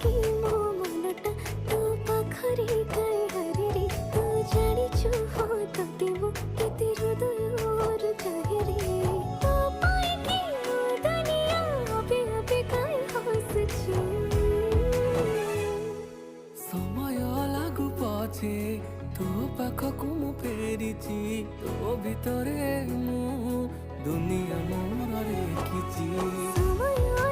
कि मो मनटा तो पाखरे काई हरे तू जानिछु हो तते मो केते हृदयर चाहे रे तो पाई कि मो दुनिया अबे अबे काई हसछु समय लागू पछे तो पाखकु मु फेरिची तो भितरे मु दुनिया मोर रेखिची समय